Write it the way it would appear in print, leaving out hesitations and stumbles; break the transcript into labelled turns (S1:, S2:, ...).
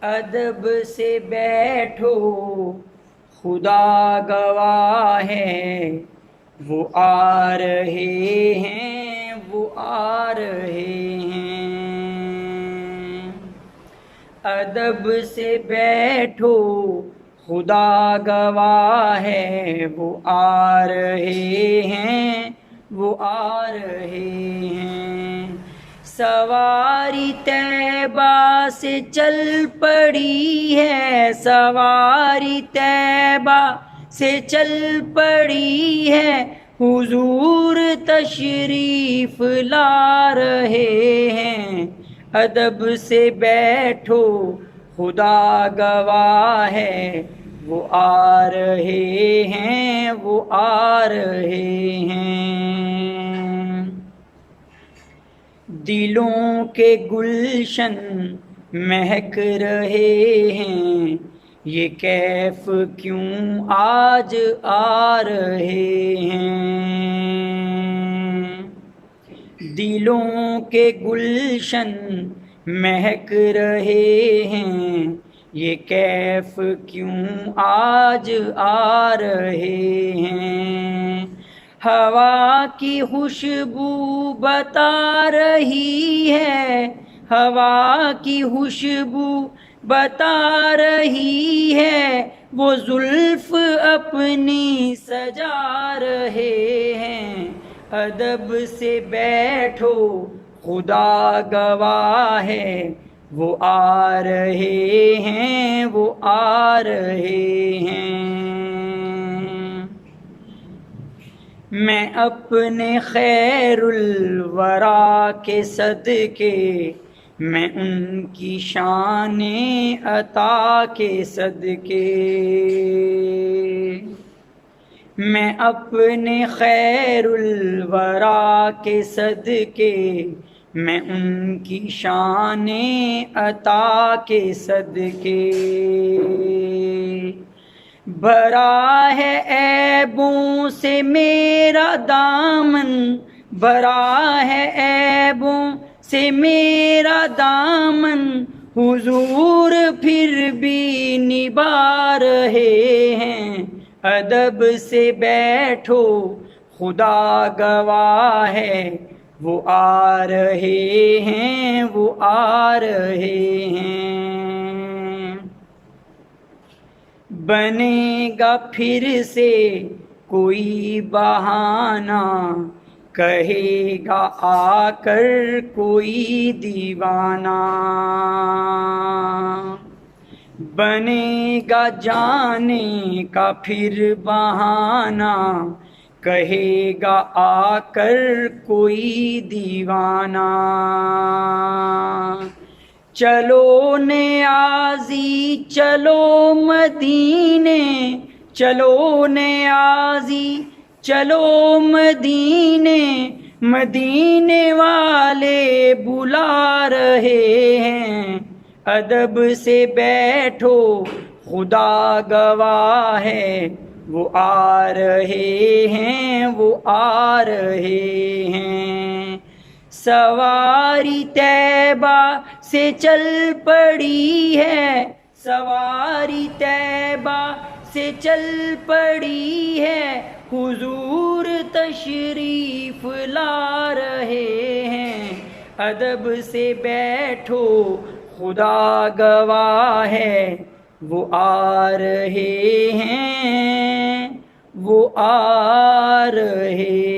S1: ادب سے بیٹھو خدا گواہ ہے، وہ آ رہے ہیں، وہ آ رہے ہیں۔ ادب سے بیٹھو خدا گواہ ہے، وہ آ رہے ہیں، وہ آ رہے ہیں۔ سواری طیبہ سے چل پڑی ہے، سواری طیبہ سے چل پڑی ہے، حضور تشریف لا رہے ہیں۔ ادب سے بیٹھو خدا گواہ ہے، وہ آ رہے ہیں، وہ آ رہے ہیں۔ دلوں کے گلشن مہک رہے ہیں، یہ کیف کیوں آج آ رہے ہیں۔ دلوں کے گلشن مہک رہے ہیں، یہ کیف کیوں آج آ رہے ہیں۔ ہوا کی خوشبو بتا رہی ہے، ہوا کی خوشبو بتا رہی ہے، وہ زلف اپنی سجا رہے ہیں۔ ادب سے بیٹھو خدا گواہ ہے، وہ آ رہے ہیں، وہ آ رہے ہیں۔ میں اپنے خیر الورا کے صدقے، میں ان کی شان عطا کے صدقے، میں اپنے خیر الورا کے صدقے، میں ان کی شان عطا کے صدقے، بھرا ہے عیبوں سے میرا دامن، بھرا ہے عیبوں سے میرا دامن، حضور پھر بھی نبھا رہے ہیں۔ ادب سے بیٹھو خدا گواہ ہے، وہ آ رہے ہیں، وہ آ رہے ہیں۔ بنے گا پھر سے کوئی بہانہ، کہے گا آ کر کوئی دیوانہ، بنے گا جانے کا پھر بہانہ، کہے گا آ کر کوئی دیوانہ۔ چلو نیازی چلو مدینے، چلو نیازی چلو مدینے، مدینے والے بلا رہے ہیں۔ ادب سے بیٹھو خدا گواہ ہے، وہ آ رہے ہیں، وہ آ رہے ہیں۔ سواری طیبہ سے چل پڑی ہے، سواری طیبہ سے چل پڑی ہے، حضور تشریف لا رہے ہیں۔ ادب سے بیٹھو خدا گواہ ہے، وہ آ رہے ہیں، وہ آ رہے